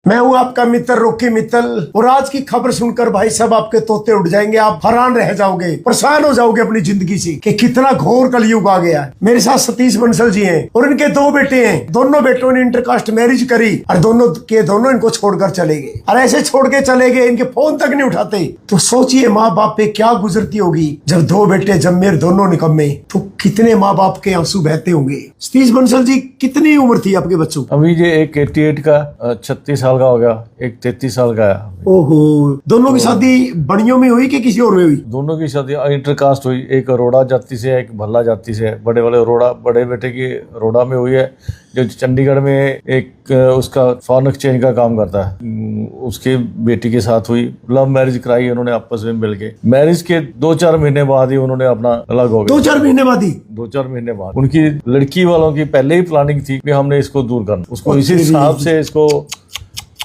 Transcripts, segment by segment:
मैं हूं आपका मित्र रॉकी मित्तल और आज की खबर सुनकर भाई साहब आपके तोते उड़ जाएंगे। आप हैरान रह जाओगे, परेशान हो जाओगे अपनी जिंदगी से कि कितना घोर कलयुग आ गया है। मेरे साथ सतीश बंसल जी हैं और इनके दो बेटे हैं। दोनों बेटों ने इंटरकास्ट मैरिज करी और दोनों इनको छोड़कर चले गए। और ऐसे छोड़ के चले गए, इनके फोन तक नहीं उठाते। तो सोचिए माँ बाप पे क्या गुजरती होगी जब दो बेटे जम्मे दोनों निकम्मे, तो कितने माँ बाप के आंसू बहते होंगे। सतीश बंसल जी, कितनी उम्र थी आपके बच्चों? अभी ये एक 88 का 36 साल का हो गया, एक 33 साल का है। ओहो, दोनों की शादी बड़ियों में हुई कि किसी और में हुई? दोनों की शादी इंटरकास्ट हुई। एक अरोड़ा जाति से है, एक भल्ला जाति से है। बड़े वाले अरोड़ा, बड़े बेटे की अरोड़ा में हुई है, जो चंडीगढ़ में एक उसका फॉरेन एक्सचेंज का काम करता है, उसके बेटी के साथ हुई। लव मैरिज कराई उन्होंने आपस में मिल के। मैरिज के 2-4 महीने बाद ही उन्होंने अपना अलग हो गया। 2-4 महीने बाद ही? 2-4 महीने बाद। उनकी लड़की वालों की पहले ही प्लानिंग थी कि हमने इसको दूर करना, उसको इसी हिसाब से इसको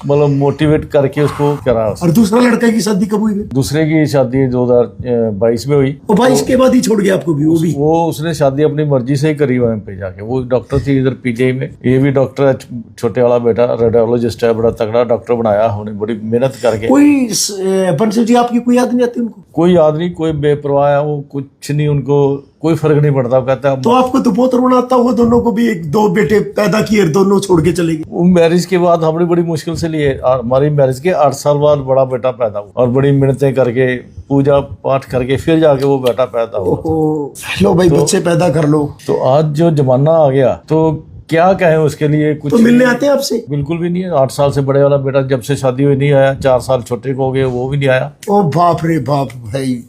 मतलब मोटिवेट करके उसको करा। और दूसरा लड़का की शादी कब हुई? दूसरे की शादी 2022 में हुई। वो 22 के बाद ही छोड़ गया आपको भी? वो उसने शादी अपनी मर्जी से ही करी वहीं पे जाके। वो डॉक्टर थी इधर पीजीआई में, ये भी डॉक्टर है। छोटे वाला बेटा रेडियोलॉजिस्ट है, बड़ा तगड़ा डॉक्टर बनाया उन्हें बड़ी मेहनत करके। कोई बंसल जी आपकी कोई याद नहीं आती उनको? कोई याद नहीं, कोई बेपरवाह है वो, कुछ नहीं, उनको कोई फर्क नहीं पड़ता। कहता है तो आपको तो बहुत रोना आता होगा, दोनों को भी एक दो बेटे पैदा किए, दोनों छोड़ के चले गए। वो मैरिज के बाद हमने बड़ी मुश्किल से लिए। हमारी मैरिज के 8 साल बाद बड़ा बेटा पैदा हुआ और बड़ी मिन्नतें करके पूजा पाठ करके फिर जाके वो बेटा पैदा हुआ। लो भाई, बच्चे पैदा कर लो। तो आज जो जमाना आ गया तो क्या कहें उसके लिए। कुछ तो मिलने आते हैं आपसे? बिल्कुल भी नहीं है। 8 साल से बड़े वाला बेटा जब से शादी हुई नहीं आया। 4 साल छोटे को हो गए, वो भी नहीं आया। ओ बाप रे बाप भाई,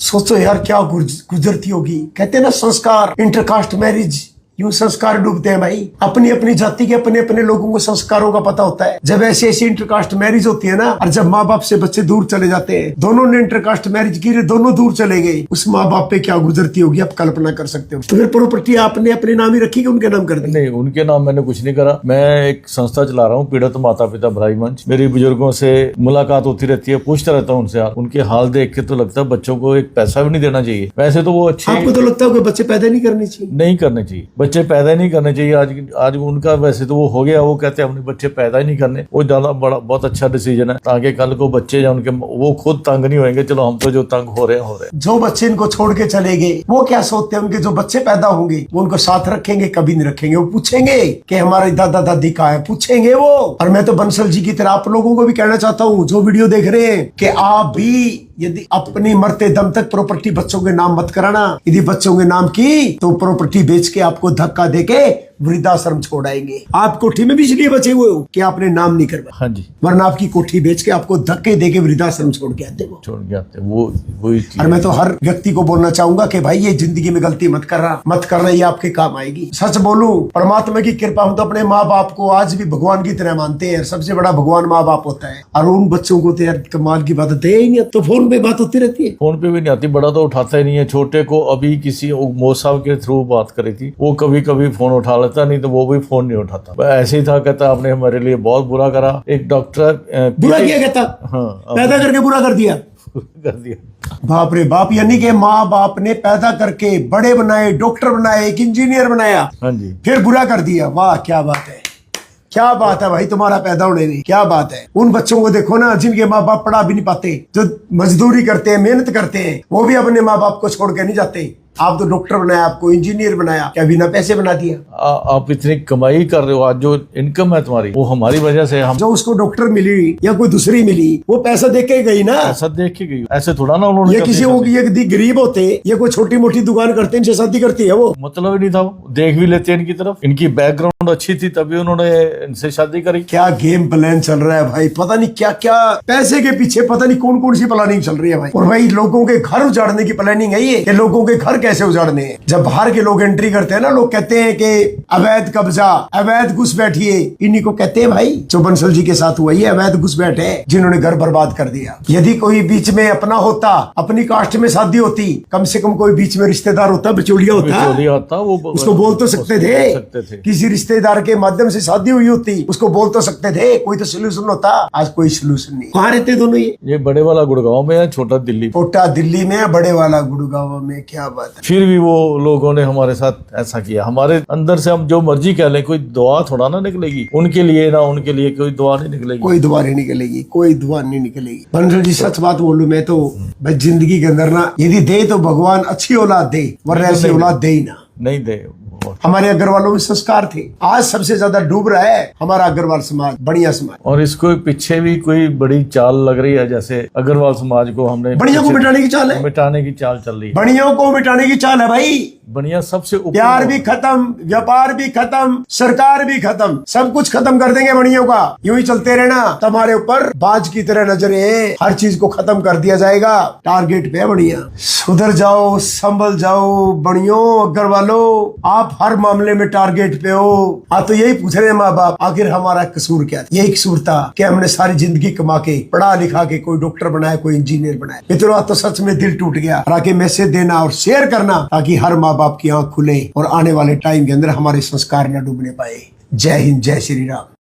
सोचो यार क्या गुजरती होगी। कहते हैं ना, संस्कार, इंटरकास्ट मैरिज, यूं संस्कार डूबते हैं भाई। अपनी अपनी जाति के अपने अपने लोगों को संस्कारों का पता होता है। जब ऐसी ऐसी इंटरकास्ट मैरिज होती है ना, और जब माँ बाप से बच्चे दूर चले जाते हैं, दोनों ने इंटरकास्ट मैरिज की, दोनों दूर चले गए, उस माँ बाप पे क्या गुजरती होगी आप कल्पना कर सकते हो। तो फिर प्रॉपर्टी आपने अपने नाम ही रखी कि उनके नाम कर दी? नहीं, उनके नाम मैंने कुछ नहीं करा। मैं एक संस्था चला रहा हूँ, पीड़ित माता पिता भलाई मंच। मेरी बुजुर्गों से मुलाकात होती रहती है, पूछता रहता हूँ उनसे। उनके हाल देख के तो लगता है बच्चों को एक पैसा भी नहीं देना चाहिए। वैसे तो वो अच्छे। आपको तो लगता है कि बच्चे पैदा नहीं करने चाहिए? नहीं करने चाहिए, बच्चे पैदा नहीं करने चाहिए। आज उनका वैसे तो वो हो गया, वो कहते हैं हमने बच्चे पैदा ही नहीं करने। वो ज्यादा बड़ा बहुत अच्छा डिसीजन है, ताकि कल को बच्चे या उनके वो खुद तंग नहीं होंगे। चलो हम तो जो तंग हो रहे हैं। जो बच्चे इनको छोड़ के चले गए, वो क्या सोचते हैं उनके जो बच्चे पैदा होंगे वो उनको साथ रखेंगे? कभी नहीं रखेंगे। वो पूछेंगे कि हमारे दादा दादी कहाँ है, पूछेंगे वो। और मैं तो बंसल जी की तरह आप लोगों को भी कहना चाहता हूँ जो वीडियो देख रहे हैं, कि आप भी यदि अपनी मरते दम तक प्रॉपर्टी बच्चों के नाम मत कराना। यदि बच्चों के नाम की तो प्रॉपर्टी बेच के आपको धक्का देके वृद्धाश्रम छोड़ाएंगे। आप कोठी में भी इसलिए बचे हुए हो कि आपने नाम नहीं करवाया। हाँ जी, वरना आपकी कोठी बेच के आपको धक्के देके वृद्धाश्रम छोड़ के आते वो वही। और मैं तो हर व्यक्ति को बोलना चाहूंगा कि भाई ये जिंदगी में गलती मत करना, ये आपके काम आएगी। सच बोलूं, परमात्मा की कृपा, हम तो अपने माँ बाप को आज भी भगवान की तरह मानते हैं। सबसे बड़ा भगवान माँ बाप होता है। और उन बच्चों को तो यार कमाल की बात दे ही नहीं। तो फोन पे बात होती रहती है? फोन पे भी नहीं आती, बड़ा तो उठाता ही नहीं है। छोटे को अभी किसी मोस साहब के थ्रू बात करी थी, वो कभी कभी फोन उठा लेता, नहीं तो वो भी फोन नहीं उठाता। ऐसे ही था, कहता आपने हमारे लिए बहुत बुरा करा। एक डॉक्टर बुरा किया, कहता हाँ, पैदा करके बुरा कर दिया। कर दिया। बाप रे बाप, यानी कि माँ बाप ने पैदा करके बड़े बनाए, डॉक्टर बनाए, एक इंजीनियर बनाया, हाँ जी, फिर बुरा कर दिया। वाह, क्या बात है, क्या बात है भाई तुम्हारा पैदा होने में, क्या बात है। उन बच्चों को देखो ना जिनके माँ बाप पढ़ा भी नहीं पाते, जो मजदूरी करते हैं, मेहनत करते हैं, वो भी अपने माँ बाप को छोड़ के नहीं जाते। आप तो डॉक्टर बनाया, आपको इंजीनियर बनाया, क्या बिना पैसे बना दिया? आप इतनी कमाई कर रहे हो, आज जो इनकम है तुम्हारी वो हमारी वजह से। हम जो उसको डॉक्टर मिली या कोई दूसरी मिली, वो पैसा देख के गई ना। पैसा देख के गई, ऐसे थोड़ा ना उन्होंने। ये किसी को ये गरीब होते, ये कोई छोटी मोटी दुकान करते, इनसे शादी करती है वो? मतलब ही नहीं था। वो देख भी लेते इनकी तरफ, इनकी बैकग्राउंड अच्छी थी तभी उन्होंने इनसे शादी करी। क्या गेम प्लान चल रहा है भाई, पता नहीं क्या क्या पैसे के पीछे पता नहीं कौन कौन सी प्लानिंग चल रही है भाई। और भाई लोगों के घर उजाड़ने की प्लानिंग है ये, कि लोगों के घर कैसे उजाड़ने हैं। जब बाहर के लोग एंट्री करते हैं ना, लोग कहते हैं कि अवैध कब्जा, अवैध घुसपैठिए, इन्हीं को कहते हैं भाई। जो बंसल जी के साथ हुआ ये अवैध घुसपैठ है, जिन्होंने घर बर्बाद कर दिया। यदि कोई बीच में अपना होता, अपनी कास्ट में शादी होती, कम से कम कोई बीच में रिश्तेदार होता, बिचौलिया होता, वो उसको बोल तो सकते थे। किसी रिश्तेदार के माध्यम से शादी हुई होती, उसको बोल तो सकते थे, कोई तो सोल्यूशन होता। आज कोई सोल्यूशन नहीं। कहाँ रहते दोनों? ये बड़े वाला गुड़गांव में है, छोटा दिल्ली। छोटा दिल्ली में, बड़े वाला गुड़गांव में। क्या बात जाता है। फिर भी वो लोगों ने हमारे साथ ऐसा किया। हमारे अंदर से हम जो मर्जी कह लें, कोई दुआ थोड़ा ना निकलेगी उनके लिए, ना उनके लिए कोई दुआ नहीं निकलेगी। कोई दुआ नहीं निकलेगी, कोई दुआ नहीं निकलेगी। बंसल जी सच बात बोलूं मैं तो, भाई जिंदगी के अंदर ना यदि दे तो भगवान अच्छी औलाद दे, वरना ऐसी औलाद दे ही ना। नहीं दे। हमारे अग्रवालों में संस्कार थे। आज सबसे ज्यादा डूब रहा है हमारा अग्रवाल समाज, बढ़िया समाज। और इसको पीछे भी कोई बड़ी चाल लग रही है, जैसे अग्रवाल समाज को हमने बढ़िया को मिटाने की चाल है, मिटाने की चाल चल रही है। बढ़िया को मिटाने की चाल है भाई। बढ़िया सबसे ऊपर, प्यार भी खत्म, व्यापार भी खत्म, सरकार भी खत्म, सब कुछ खत्म कर देंगे बढ़ियों का। यूं ही चलते रहना, तुम्हारे ऊपर बाज की तरह नजरें हैं, हर चीज को खत्म कर दिया जाएगा। टारगेट पे है बढ़िया। सुधर जाओ, संभल जाओ बढ़ियों, अग्रवालों आप हर मामले में टारगेट पे हो। हाँ तो यही पूछ रहे हैं माँ बाप, आखिर हमारा कसूर क्या था? यही कसूर था कि हमने सारी जिंदगी कमा के पढ़ा लिखा के कोई डॉक्टर बनाया, कोई इंजीनियर बनाया। मित्रों तो सच में दिल टूट गया। आगे मैसेज देना और शेयर करना ताकि हर माँ बाप की आंख खुले और आने वाले टाइम के अंदर हमारे संस्कार न डूबने पाए। जय हिंद, जय श्री राम।